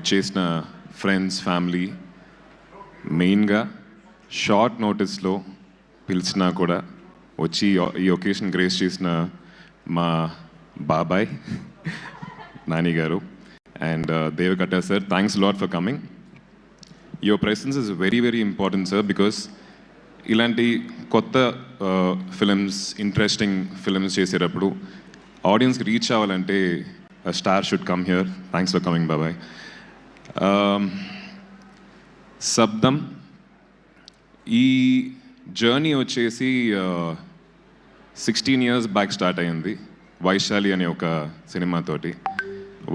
విచ్చేసిన friends, family, మెయిన్గా short నోటీస్లో పిలిచినా కూడా వచ్చి ఈ ఒకేషన్ గ్రేస్ చేసిన మా బాబాయ్ నాని గారు and Deva Katta sir, thanks lot for coming. Your presence is very very important sir, because ఇలాంటి కొత్త ఫిలిమ్స్, ఇంట్రెస్టింగ్ ఫిలిమ్స్ చేసేటప్పుడు ఆడియన్స్కి రీచ్ అవ్వాలంటే star should come here. Thanks for coming బాబాయ్. శబ్దం ఈ జర్నీ వచ్చేసి 16 years బ్యాక్ స్టార్ట్ అయ్యింది వైశాలి అనే ఒక సినిమాతోటి.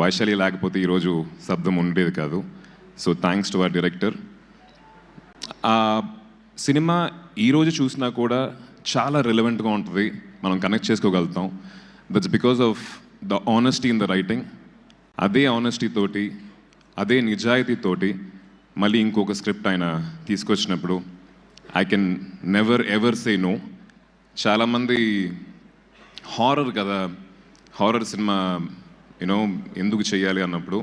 వైశాలి లేకపోతే ఈరోజు శబ్దం ఉండేది కాదు. So thanks to our director. ఆ సినిమా ఈరోజు చూసినా కూడా చాలా రిలవెంట్గా ఉంటుంది, మనం కనెక్ట్ చేసుకోగలుగుతాం. That's because of the honesty in the writing. అదే ఆనెస్టీ తోటి, అదే నిజాయితీతోటి మళ్ళీ ఇంకొక స్క్రిప్ట్ ఆయన తీసుకొచ్చినప్పుడు I can never ever say no. చాలామంది హారర్ కదా, హారర్ సినిమా యూనో ఎందుకు చేయాలి అన్నప్పుడు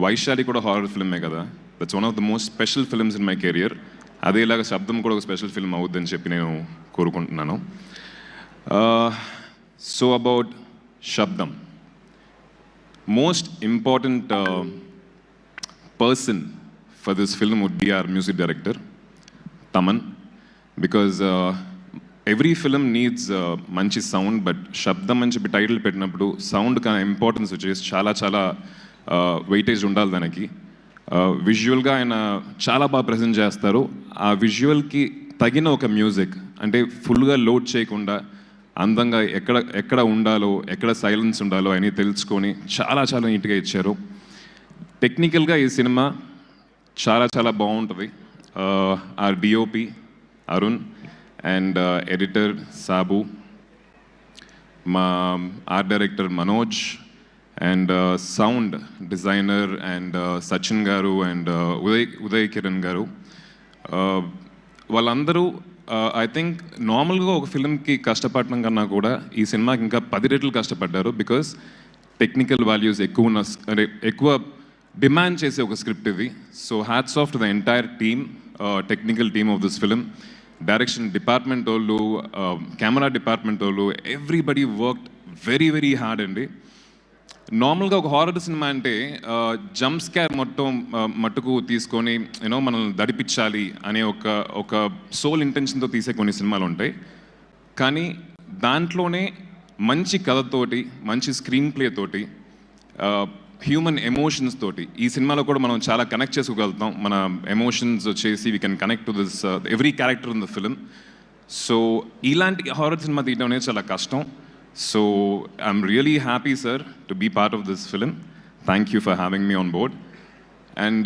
వైశాలి కూడా హారర్ ఫిల్మే కదా. That's one of the most special films in my career. అదేలాగా శబ్దం కూడా ఒక స్పెషల్ ఫిల్మ్ అవుద్దని చెప్పి నేను కోరుకుంటున్నాను. సో అబౌట్ శబ్దం, most important person for this film would be our music director, Taman, because every film needs manchi sound, but Shabdam అని చెప్పి టైటిల్ పెట్టినప్పుడు సౌండ్ కా ఇంపార్టెన్స్ వచ్చేసి చాలా వెయిటేజ్ ఉండాలి దానికి. విజువల్గా ఆయన చాలా బాగా ప్రజెంట్ చేస్తారు. ఆ విజువల్కి తగిన ఒక మ్యూజిక్, అంటే ఫుల్గా లోడ్ చేయకుండా అందంగా ఎక్కడ ఉండాలో, ఎక్కడ సైలెన్స్ ఉండాలో అని తెలుసుకొని చాలా నీట్గా ఇచ్చారు. టెక్నికల్గా ఈ సినిమా చాలా బాగుంటుంది. Our DOP Arun and editor Sabu, మా art director Manoj and sound designer and Sachin garu and Uday Kiran గారు, వాళ్ళందరూ ఐ థింక్ నార్మల్గా ఒక ఫిల్మ్కి కష్టపడడం కన్నా కూడా ఈ సినిమాకి ఇంకా 10 రెట్లు కష్టపడ్డారు. బికాస్ టెక్నికల్ వాల్యూస్ ఎక్కువ డిమాండ్ చేసే ఒక స్క్రిప్ట్ ఇది. So hats off to the entire team, technical team of this film. Direction department వాళ్ళు, కెమెరా డిపార్ట్మెంట్ వాళ్ళు, ఎవ్రీబడి వర్క్డ్ వెరీ హార్డ్ అండి. నార్మల్గా ఒక హారర్ సినిమా అంటే జంప్ స్కేర్ మట్టుకు తీసుకొని యూనో మనల్ని దడిపించాలి అనే ఒక సోల్ ఇంటెన్షన్తో తీసే కొన్ని సినిమాలు ఉంటాయి. కానీ దాంట్లోనే మంచి కథతోటి, మంచి స్క్రీన్ ప్లే తోటి, హ్యూమన్ ఎమోషన్స్ తోటి ఈ సినిమాలో కూడా మనం చాలా కనెక్ట్ చేసుకోగలుగుతాం. మన ఎమోషన్స్ వచ్చేసి we can connect to this every character in the film. So ఇలాంటి హారర్ సినిమా తీయడం అనేది చాలా కష్టం. So I'm really happy, sir, to be part of this film. Thank you for having me on board. And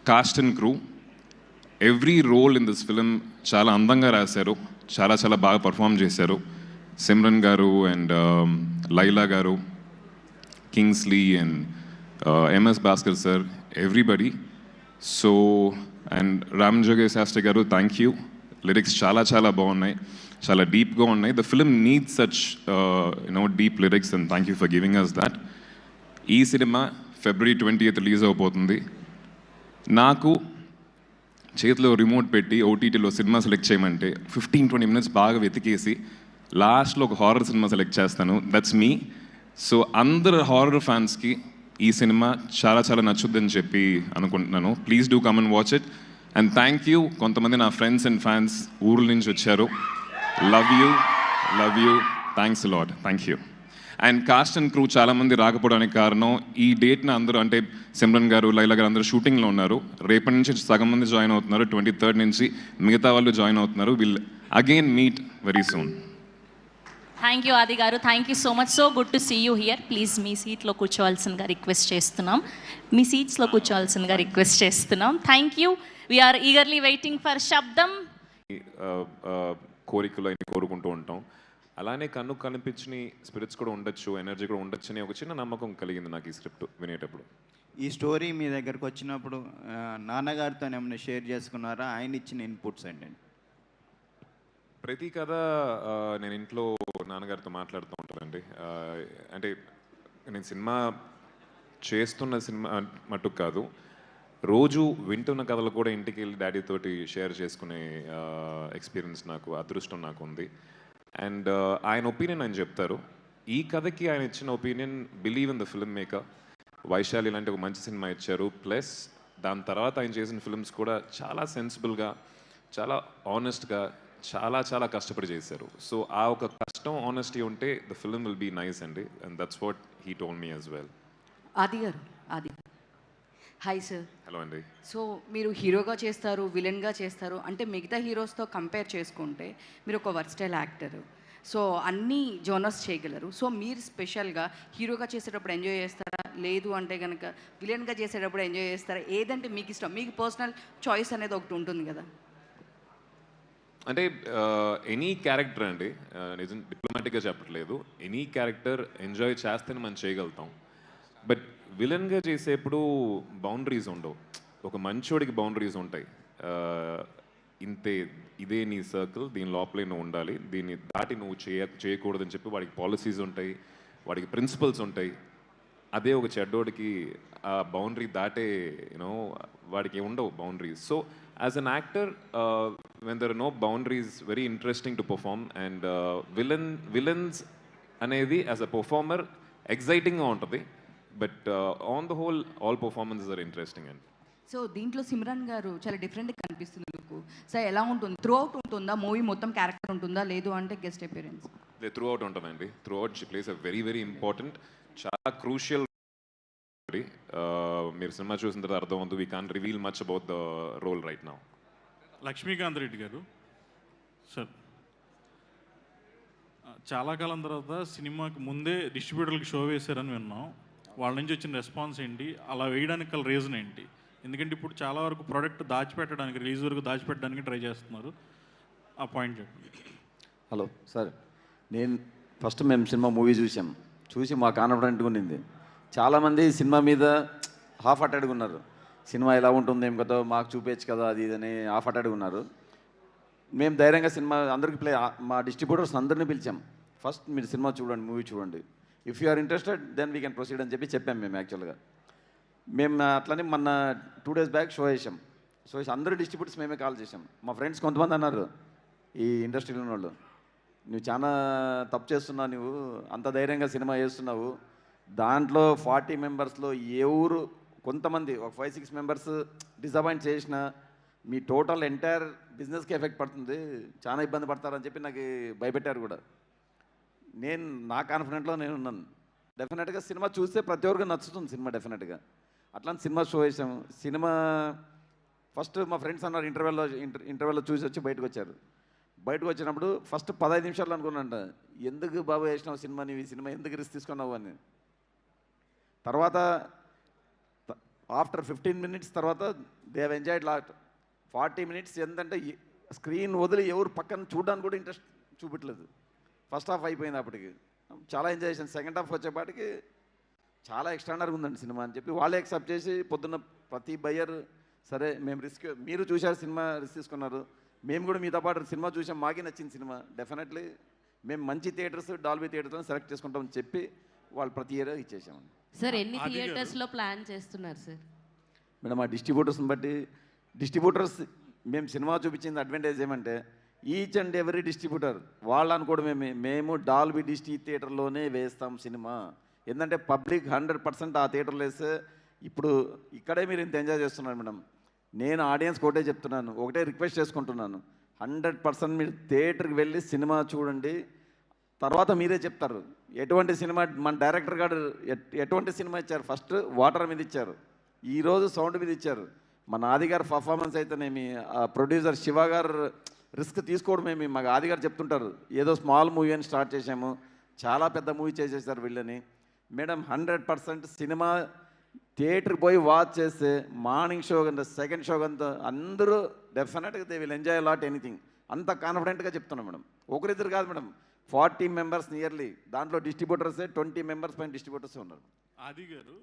cast and crew, every role in this film చాలా అందంగా రాశారు, చాలా బాగా పర్ఫామ్ చేశారు. సిమ్రన్ గారు and Laila garu, Kingsley and MS Bhaskar sir, everybody. So and Ram జోగేష్ Sastry garu, thank you. Lyrics చాలా బాగున్నాయి, చాలా డీప్గా ఉన్నాయి. The film needs such deep lyrics and thank you for giving us that. ఈ సినిమా February 20th రిలీజ్ అవబోతుంది. నాకు చేతిలో రిమోట్ పెట్టి ఓటీటీలో సినిమా సెలెక్ట్ చేయమంటే 15-20 minutes బాగా వెతికేసి లాస్ట్లో ఒక హారర్ సినిమా సెలెక్ట్ చేస్తాను. That's me. సో అందరు హారర్ ఫ్యాన్స్కి ఈ సినిమా చాలా నచ్చుద్దని చెప్పి అనుకుంటున్నాను. Please do come and watch it. And thank you, కొంతమంది నా ఫ్రెండ్స్ అండ్ ఫ్యాన్స్ ఊర్ల నుంచి వచ్చారు. Love you, thanks lot, thank you. And cost and crew చాలామంది రాకపోవడానికి కారణం ఈ డేట్న అందరూ, అంటే సిమ్రన్ గారు, లైలా గారు అందరూ షూటింగ్లో ఉన్నారు. రేపటి నుంచి సగం మంది జాయిన్ అవుతున్నారు, 23rd నుంచి మిగతా వాళ్ళు జాయిన్ అవుతున్నారు. Will again meet very soon. Thank you Aadi garu, thank you so much. So good to see you here. Please మీ సీట్లో కూర్చోవాల్సిందిగా రిక్వెస్ట్ చేస్తున్నాం. మీ సీట్స్లో కూర్చోవాల్సిందిగా రిక్వెస్ట్ చేస్తున్నాం. Thank you. We're eagerly waiting for Sabdham. కోరికలు అన్ని కోరుకుంటూ ఉంటాం. అలానే కనిపించిన స్పిరిట్స్ కూడా ఉండొచ్చు, ఎనర్జీ కూడా ఉండొచ్చు అని ఒక చిన్న నమ్మకం కలిగింది నాకు ఈ స్క్రిప్ట్ వినేటప్పుడు. ఈ స్టోరీ మీ దగ్గరకు వచ్చినప్పుడు నాన్నగారితో ఏమైనా షేర్ చేసుకున్నారా? ఆయన ఇచ్చిన ఇన్పుట్స్ ఏంటండి? ప్రతి కథ నేను ఇంట్లో నాన్నగారితో మాట్లాడుతూ ఉంటానండి. అంటే నేను సినిమా చేస్తున్న సినిమా మటుకు కాదు, రోజు వింటున్న కథలు కూడా ఇంటికి వెళ్ళి డాడీ తోటి షేర్ చేసుకునే ఎక్స్పీరియన్స్ నాకు, అదృష్టం నాకు ఉంది. అండ్ ఆయన ఒపీనియన్ ఆయన చెప్తారు. ఈ కథకి ఆయన ఇచ్చిన opinion, believe in the film maker. Vaishali లాంటి ఒక మంచి సినిమా ఇచ్చారు. ప్లస్ దాని తర్వాత ఆయన చేసిన ఫిల్మ్స్ కూడా చాలా సెన్సిబుల్గా, చాలా ఆనెస్ట్గా, చాలా చాలా కష్టపడి చేశారు. సో ఆ ఒక కష్టం, ఆనెస్టీ ఉంటే the film will be nice అండి. And that's what he told me as well. Aadi garu, Aadi hi sir. Hello అండి. సో మీరు హీరోగా చేస్తారు, విలన్గా చేస్తారు, అంటే మిగతా హీరోస్తో కంపేర్ చేసుకుంటే మీరు ఒక వర్స్టైల్ యాక్టర్. సో అన్ని జోనర్స్ చేయగలరు. సో మీరు స్పెషల్గా హీరోగా చేసేటప్పుడు ఎంజాయ్ చేస్తారా, లేదు అంటే కనుక విలన్గా చేసేటప్పుడు ఎంజాయ్ చేస్తారా? ఏదంటే మీకు ఇష్టం? మీకు పర్సనల్ చాయిస్ అనేది ఒకటి ఉంటుంది కదా. అంటే ఎనీ క్యారెక్టర్ అండి, నిజం డిప్లొమాటిక్గా చెప్పట్లేదు, ఎనీ క్యారెక్టర్ ఎంజాయ్ చేస్తేనే మనం చేయగలుగుతాం. బట్ విలన్గా చేసేప్పుడు బౌండరీస్ ఉండవు. ఒక మంచోడికి బౌండరీస్ ఉంటాయి. ఇంతే, ఇదే నీ సర్కిల్, దీని లోపలే నువ్వు ఉండాలి, దీన్ని దాటి నువ్వు చేయకూడదని చెప్పి వాడికి పాలసీస్ ఉంటాయి, వాడికి ప్రిన్సిపల్స్ ఉంటాయి. అదే ఒక చెడ్డోడికి ఆ బౌండరీ దాటే యూనో వాడికి ఉండవు boundaries. So as an actor, when there are no boundaries, very interesting to perform. And villains అనేది యాజ్ అ పర్ఫార్మర్ ఎగ్జైటింగ్గా ఉంటుంది. But on the whole all performances are interesting అండి. సో దీంట్లో సిమ్రాన్ గారు చాలా డిఫరెంట్గా కనిపిస్తుంది లుక్. సో ఎలా ఉంటుంది? త్రూ అవుట్ ఉంటుందా మూవీ మొత్తం క్యారెక్టర్ ఉంటుందా, లేదు అంటే గెస్ట్ అపియరెన్స్? త్రూ అవుట్ ఉంటుందండి. Throughout she plays a very very important, చాలా క్రూషియల్. మీరు సినిమా చూసిన తర్వాత అర్థం అవుతుంది. We can reveal much about the role right now. Lakshmikant Reddy గారు సార్, చాలా కాలం తర్వాత సినిమాకి ముందే డిస్ట్రిబ్యూటర్లకు షో వేశారని విన్నాం. వాళ్ళ నుంచి వచ్చిన రెస్పాన్స్ ఏంటి? అలా వేయడానికి గల రీజన్ ఏంటి? ఎందుకంటే ఇప్పుడు చాలా వరకు ప్రోడక్ట్ దాచిపెట్టడానికి, రిలీజ్ వరకు దాచిపెట్టడానికి ట్రై చేస్తున్నారు. ఆ పాయింట్ చెప్పండి. హలో సార్, మేము సినిమా మూవీ చూసి మా కాన్ఫిడెంట్గా ఉండింది. చాలామంది సినిమా మీద హాఫ్ అటెడ్గా ఉన్నారు. సినిమా ఎలా ఉంటుంది ఏం కదా, మాకు చూపించచ్చు కదా, అది ఇదని హాఫ్ అటెడ్గా ఉన్నారు. మేము ధైర్యంగా సినిమా అందరికి మా డిస్ట్రిబ్యూటర్స్ అందరినీ పిలిచాం. ఫస్ట్ మీరు సినిమా చూడండి, మూవీ చూడండి, if you are interested then we can proceed అని చెప్పాం మేము. యాక్చువల్గా మేము అట్లనే మొన్న 2 days బ్యాక్ షో వేసాం. అందరూ డిస్ట్రిబ్యూటర్స్ మేమే కాల్ చేసాం. మా ఫ్రెండ్స్ కొంతమంది అన్నారు, ఈ ఇండస్ట్రీలో ఉన్న వాళ్ళు, నువ్వు చాలా తప్పు చేస్తున్నావు, నువ్వు అంత ధైర్యంగా సినిమా చేస్తున్నావు, దాంట్లో 40 మెంబర్స్లో ఎవరు కొంతమంది ఒక 5-6 మెంబర్స్ డిసప్పాయింట్ చేసిన మీ టోటల్ ఎంటైర్ బిజినెస్కి ఎఫెక్ట్ పడుతుంది, చాలా ఇబ్బంది పడతారని చెప్పి నాకు భయపెట్టారు కూడా. నా కాన్ఫిడెంట్లో నేను ఉన్నాను. డెఫినెట్గా సినిమా చూస్తే ప్రతి ఒక్కరికి నచ్చుతుంది సినిమా డెఫినెట్గా. అట్లాంటి సినిమా షో వేసాము. సినిమా ఫస్ట్ మా ఫ్రెండ్స్ అన్నారు ఇంటర్వెల్లో చూసి వచ్చి బయటకు వచ్చారు. బయటకు వచ్చినప్పుడు ఫస్ట్ 15 నిమిషాలు అనుకున్నాంట, ఎందుకు బాబు వేసినావు సినిమా, నీవు ఈ సినిమా ఎందుకు రిస్క్ తీసుకున్నావు అని. తర్వాత ఆఫ్టర్ 15 minutes తర్వాత they have enjoyed lot. 40 minutes ఏంటంటే స్క్రీన్ వదిలి ఎవరు పక్కన చూడడానికి కూడా ఇంట్రెస్ట్ చూపెట్టలేదు. ఫస్ట్ హాఫ్ అయిపోయింది అప్పటికి, చాలా ఎంజాయ్ చేశాను. సెకండ్ హాఫ్ వచ్చేపాటికి చాలా ఎక్స్ట్రానర్గా ఉందండి సినిమా అని చెప్పి వాళ్ళే యాక్సెప్ట్ చేసి, పొద్దున్న ప్రతి బయ్యర్ సరే మేము మీరు చూశారు సినిమా, రిస్క్ తీసుకున్నారు, మేము కూడా మీతో పాటు సినిమా చూసాం, మాకే నచ్చింది సినిమా, డెఫినెట్లీ మేము మంచి థియేటర్స్, డాల్బీ థియేటర్స్లో సెలెక్ట్ చేసుకుంటామని చెప్పి వాళ్ళు ప్రతి ఇయర్ ఇచ్చేసామండి. సార్ ఎన్ని థియేటర్స్లో ప్లాన్ చేస్తున్నారు సార్? మేడం ఆ డిస్ట్రిబ్యూటర్స్ని బట్టి, డిస్ట్రిబ్యూటర్స్ మేము సినిమా చూపించింది అడ్వాంటేజ్ ఏమంటే, ఈచ్ అండ్ ఎవరీ డిస్ట్రిబ్యూటర్ వాళ్ళు అనుకోవడం మేము డాల్బీ థియేటర్లోనే వేస్తాం సినిమా. ఎందుకంటే పబ్లిక్ 100% ఆ థియేటర్లో వేస్తే, ఇప్పుడు ఇక్కడే మీరు ఇంత ఎంజాయ్ చేస్తున్నారు మేడం. నేను ఆడియన్స్కి ఒకటే చెప్తున్నాను, ఒకటే రిక్వెస్ట్ చేసుకుంటున్నాను, 100% మీరు థియేటర్కి వెళ్ళి సినిమా చూడండి, తర్వాత మీరే చెప్తారు ఎటువంటి సినిమా. మన డైరెక్టర్ గారు ఎటువంటి సినిమా ఇచ్చారు, ఫస్ట్ వాటర్ మీద ఇచ్చారు, ఈరోజు సౌండ్ మీద ఇచ్చారు. మన ఆది గారు పర్ఫార్మెన్స్ అయితేనేమి, ప్రొడ్యూసర్ శివ గారు రిస్క్ తీసుకోవడమేమి, మాకు ఆది గారు చెప్తుంటారు, ఏదో స్మాల్ మూవీ అని స్టార్ట్ చేసాము, చాలా పెద్ద మూవీ చేసేసారు వీళ్ళని. మేడం 100% సినిమా థియేటర్కి పోయి వాచ్ చేస్తే మార్నింగ్ షో కంటే సెకండ్ షో కంతా అందరూ డెఫినెట్గా they will enjoy lot anything. అంత కాన్ఫిడెంట్గా చెప్తున్నాం మేడం. ఒకరిద్దరు కాదు మేడం, 40 members నియర్లీ. దాంట్లో డిస్ట్రిబ్యూటర్సే 20 members పైన డిస్ట్రిబ్యూటర్స్ ఉన్నారు. ఆది గారు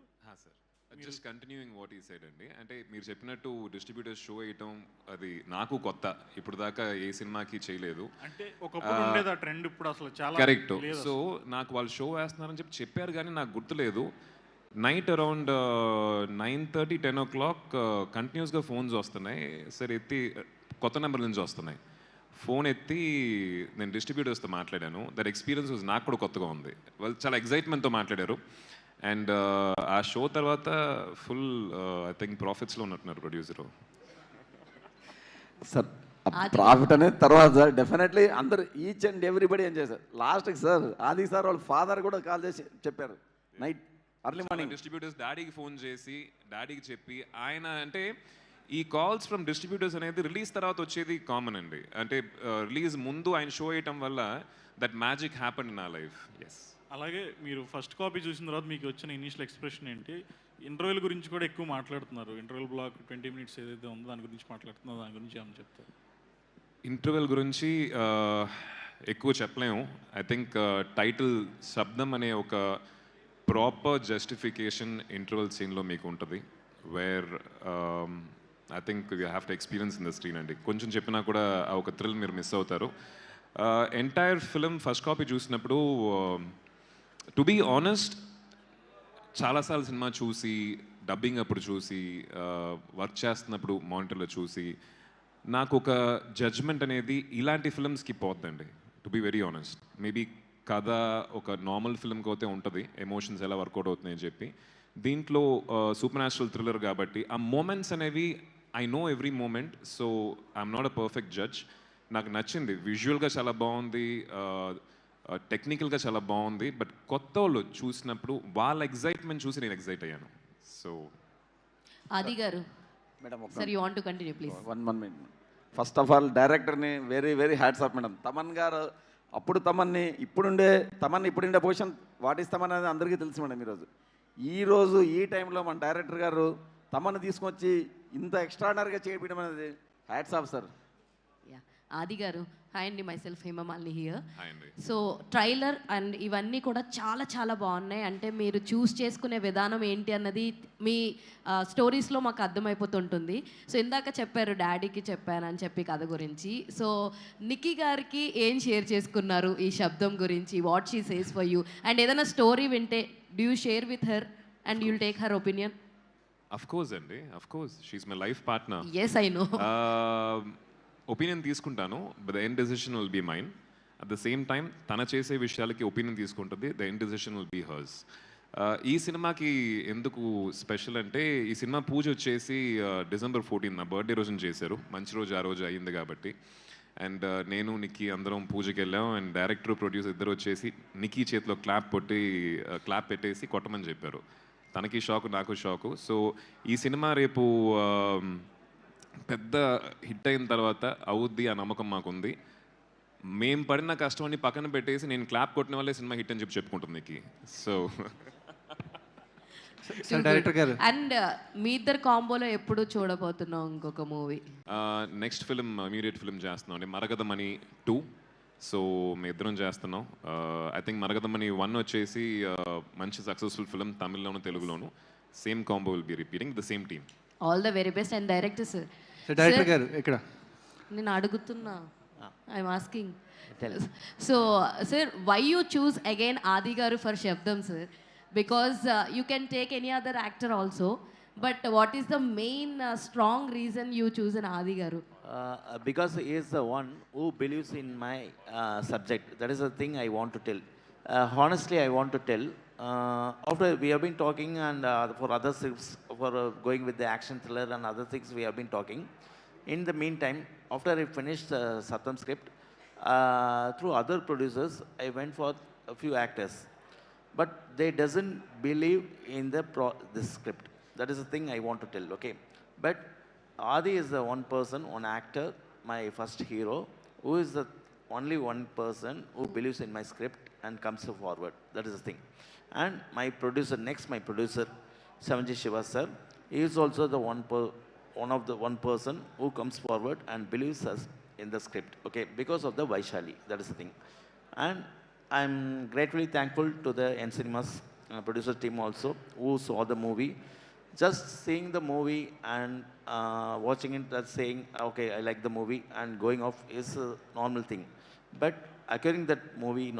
సార్, జస్ట్ కంటిన్యూయింగ్ వాట్ ఈ సైడ్ అండి, అంటే మీరు చెప్పినట్టు డిస్ట్రిబ్యూటర్స్ షో వేయటం అది నాకు కొత్త, ఇప్పుడు దాకా ఏ సినిమాకి చేయలేదు. అంటే ఒకప్పుడు ఉండేది ఆ ట్రెండ్, ఇప్పుడు అసలు చాలా కరెక్ట్. సో నాకు వాళ్ళు షో వేస్తున్నారని చెప్పారు కానీ నాకు గుర్తులేదు. నైట్ అరౌండ్ 9:30 10 o'clock కంటిన్యూస్గా ఫోన్స్ వస్తున్నాయి. సరే ఎత్తి కొత్త నెంబర్ నుంచి వస్తున్నాయి. ఫోన్ ఎత్తి నేను డిస్ట్రిబ్యూటర్స్తో మాట్లాడాను. దట్ ఎక్స్పీరియన్స్ వాజ్ నాకు కూడా కొత్తగా ఉంది. వాళ్ళు చాలా ఎగ్జైట్మెంట్తో మాట్లాడారు. అండ్ ఆ షో తర్వాత ఫుల్ ఐ థింక్ ప్రాఫిట్స్లో ఉన్నట్టున్నారు ప్రొడ్యూసరు. సార్ ప్రాఫిట్ అనేది తర్వాత సార్ డెఫినెట్లీ అందరు ఈచ్ అండ్ ఎవ్రీబడి ఏం చేశారు. లాస్ట్కి సార్ ఆది సార్ వాళ్ళ ఫాదర్ కూడా కాల్ చేసి చెప్పారు నైట్ అర్లీ మార్నింగ్. డిస్ట్రిబ్యూటర్స్ డాడీకి ఫోన్ చేసి డాడీకి చెప్పి ఆయన అంటే ఈ కాల్స్ ఫ్రమ్ డిస్ట్రిబ్యూటర్స్ అనేది రిలీజ్ తర్వాత వచ్చేది కామన్ అండి. అంటే రిలీజ్ ముందు ఆయన షో వేయటం వల్ల దట్ మ్యాజిక్ హ్యాపెన్ ఇన్ ఆ లైఫ్. ఎస్. అలాగే మీరు ఫస్ట్ కాపీ చూసిన తర్వాత మీకు వచ్చిన ఇనీషియల్ ఎక్స్ప్రెషన్ ఏంటి? ఇంటర్వ్యూల గురించి కూడా ఎక్కువ మాట్లాడుతున్నారు. ఇంటర్వ్యూల్ బ్లాక్ 20 minutes ఏదైతే ఉందో దాని గురించి మాట్లాడుతున్నారు. దాని గురించి ఏమైనా చెప్తారు? ఇంటర్వెల్ గురించి ఎక్కువ చెప్పలేము. ఐ థింక్ టైటిల్ శబ్దం అనే ఒక ప్రాపర్ జస్టిఫికేషన్ ఇంటర్వెల్ సీన్లో మీకు ఉంటుంది. Where I think you have to experience in the screen అండి. కొంచెం చెప్పినా కూడా ఆ ఒక థ్రిల్ మీరు మిస్ అవుతారు. ఎంటైర్ ఫిలిం ఫస్ట్ కాపీ చూసినప్పుడు టు బీ ఆనెస్ట్ చాలాసార్లు సినిమా చూసి డబ్బింగ్ అప్పుడు చూసి వర్క్ చేస్తున్నప్పుడు మానిటర్లో చూసి నాకు ఒక జడ్జ్మెంట్ అనేది ఇలాంటి ఫిల్మ్స్కి పోద్దండి. To be very honest. Maybe కథ ఒక నార్మల్ ఫిల్మ్కి అయితే ఉంటుంది, ఎమోషన్స్ ఎలా వర్కౌట్ అవుతున్నాయని చెప్పి. దీంట్లో సూపర్ న్యాచురల్ థ్రిల్లర్ కాబట్టి ఆ మూమెంట్స్ అనేవి I know every moment. So I'm not a perfect judge. నాకు నచ్చింది, విజువల్గా చాలా బాగుంది, టెక్నికల్గా చాలా బాగుంది. బట్ కొత్త వాళ్ళు చూసినప్పుడు వాళ్ళ ఎగ్జైట్మెంట్ చూసి నేను ఎగ్జైట్ అయ్యాను. So Aadi garu madam sir you want to continue please. One minute. First of all డైరెక్టర్ని very very hats off madam. Thaman garu అప్పుడు తమన్ని ఇప్పుడుండే పొజిషన్ వాటిస్తామని అనేది అందరికీ తెలుసు మేడం. ఈరోజు ఈ టైంలో మన డైరెక్టర్ గారు తమన్ని తీసుకొచ్చి ఇంత ఎక్స్ట్రాడనరీగా చేయడం అనేది హ్యాట్స్ ఆఫ్ సార్. యా ఆది గారు హాయ్ అండి, myself Hemamalini here. Hi అండి. సో ట్రైలర్ అండ్ ఇవన్నీ కూడా చాలా చాలా బాగున్నాయి. అంటే మీరు చూస్ చేసుకునే విధానం ఏంటి అన్నది మీ స్టోరీస్లో మాకు అర్థమైపోతుంటుంది. సో ఇందాక చెప్పారు డాడీకి చెప్పానని చెప్పి కథ గురించి. సో నిక్కీ గారికి ఏం షేర్ చేసుకున్నారు ఈ శబ్దం గురించి? What she says for you? And ఏదైనా స్టోరీ వింటే do you share with her and you'll take her opinion? Of course అండి, of course. She's my life partner. Yes I know. Opinion తీసుకుంటాను, but the end decision will be mine. At the same time తన చేసే విషయాలకి opinion తీసుకుంటుంది. The end decision will be hers. ఈ సినిమాకి ఎందుకు special అంటే ఈ సినిమా పూజ వచ్చేసి December 14 నా బర్త్డే రోజున చేశారు. మంచి రోజు ఆ రోజు అయ్యింది కాబట్టి. అండ్ నేను నిక్కీ అందరం పూజకి వెళ్ళాం. అండ్ డైరెక్టర్ ప్రొడ్యూసర్ ఇద్దరు వచ్చేసి నిక్కీ చేతిలో క్లాప్ పెట్టేసి కొట్టమని చెప్పారు. తనకి షాకు, నాకు షాకు. సో ఈ సినిమా రేపు పెద్ద హిట్ అయిన తర్వాత అవుద్ది ఆ నమ్మకం మాకుంది. మేము పడిన కష్టమని పక్కన పెట్టేసి నేను క్లాప్ కొట్టిన వల్లే సినిమా హిట్ అని చెప్పుకుంటుంది నీకు. సో డైరెక్టర్ గారు అండ్ మీ ఇద్దరు కాంబోలో ఎప్పుడు చూడబోతున్నాం ఇంకొక movie? Next film immediate film చేస్తున్నాం అండి, మరగదమణి 2. సో మేము ఇద్దరం చేస్తున్నాం. ఐ థింక్ మరగదమణి 1 వచ్చేసి మంచి సక్సెస్ఫుల్ ఫిలిం, తమిళ్లోను తెలుగులోను. Same combo will be repeating the same team. All the very best. And director sir, director garu ఇక్కడ నేను అడుగుతున్నా, I'm asking. So sir, why you choose again Aadi garu for Sabdham sir? Because you can take any other actor also, but what is the main strong reason you choose on Aadi garu? Because he is the one who believes in my subject. That is the thing I want to tell. Honestly, I want to tell. After we have been talking and for other scripts, for going with the action thriller and other things we have been talking. In the meantime, after I finished Satyam script, through other producers, I went for a few actors. But they doesn't believe in this script. That is the thing I want to tell, okay? But Adi is the one person, one actor, my first hero, who is the only one person who believes in my script and comes forward. That is the thing. And my producer, my producer, Savanji Shiva sir, he is also the one person who comes forward and believes us in the script, okay, because of the Vaishali. That is the thing. And I'm gratefully thankful to the N Cinemas producer team also, who saw the movie. just seeing the movie and watching it, that's saying, okay, I like the movie, and going off is a normal thing. But acquiring that movie,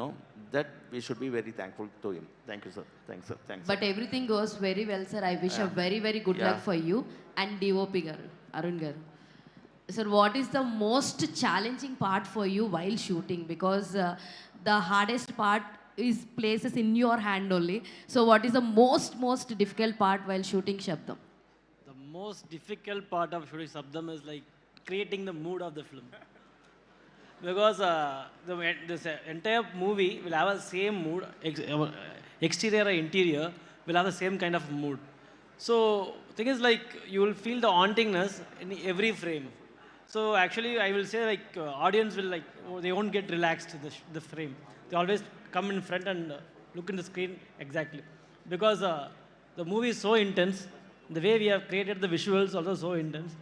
that we should be very thankful to him. Thank you, sir. Thanks, sir. Thanks, sir. But everything goes very well, sir. I wish a very, very good luck Yeah. for you and DOP garu, Arun garu. Sir, what is the most challenging part for you while shooting? Because the hardest part is places in your hand only. So what is the most difficult part while shooting Shabdam? The most difficult part of shooting Sabdam is like creating the mood of the film. Because this entire movie will have a same mood, exterior or interior will have the same kind of mood. So thing is like you will feel the hauntingness in every frame. So actually I will say like audience will like, they won't get relaxed in the frame. They always come in front and look in the screen exactly. Because the movie is so intense, the way we have created the visuals also so intense.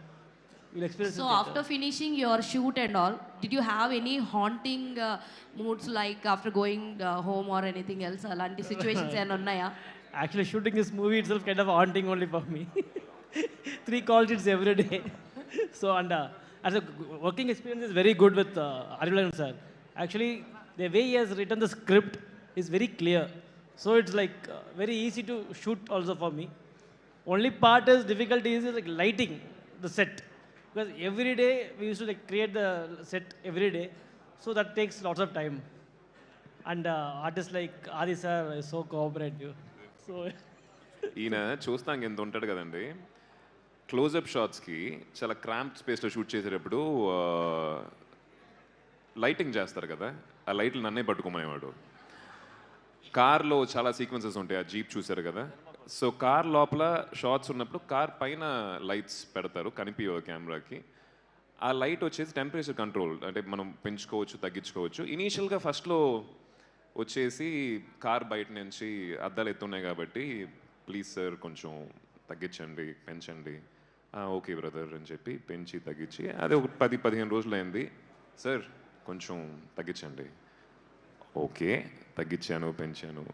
You'll experience So it later. after finishing your shoot and all, did you have any haunting moods like after going home or anything else? Alanti situations and unnaya? Actually, shooting this movie itself kind of haunting only for me. 3 call sheets every day. So, and as a working experience is very good with Arilan sir. Actually, the way he has written the script is very clear. So it's like very easy to shoot also for me. Only part is difficulty is like lighting the set. Because every day we used to like create the set every day. So that takes lots of time. And artists like Adi sir is so cooperative. So ఈయన చూస్తాం ఎంత ఉంటాడు కదండి, closeup షాట్స్కి చాలా cramp స్పేస్లో shoot చేసేటప్పుడు lighting చేస్తారు కదా, ఆ లైట్లు నన్నే పట్టుకోమనేవాడు. కార్లో చాలా సీక్వెన్సెస్ ఉంటాయి, ఆ జీప్ చూశారు కదా, సో కార్ లోపల షాట్స్ ఉన్నప్పుడు కార్ పైన లైట్స్ పెడతారు, కనిపించవు కెమెరాకి. ఆ లైట్ వచ్చేసి టెంపరేచర్ కంట్రోల్, అంటే మనం పెంచుకోవచ్చు తగ్గించుకోవచ్చు. ఇనీషియల్గా ఫస్ట్లో వచ్చేసి కార్ బయట నుంచి అద్దాలు ఎత్తున్నాయి కాబట్టి ప్లీజ్ సార్ కొంచెం తగ్గించండి, పెంచండి. ఓకే బ్రదర్ అని చెప్పి పెంచి తగ్గించి అది ఒక 10-15 రోజులు అయింది. సార్ కొంచెం తగ్గించండి, ఓకే తగ్గించాను, పెంచాను.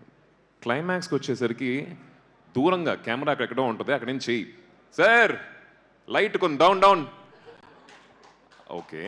క్లైమాక్స్కి వచ్చేసరికి దూరంగా కెమెరా అక్కడెక్కడో ఉంటుంది, అక్కడి నుంచి సార్ లైట్ కొంచెం డౌన్ ఓకే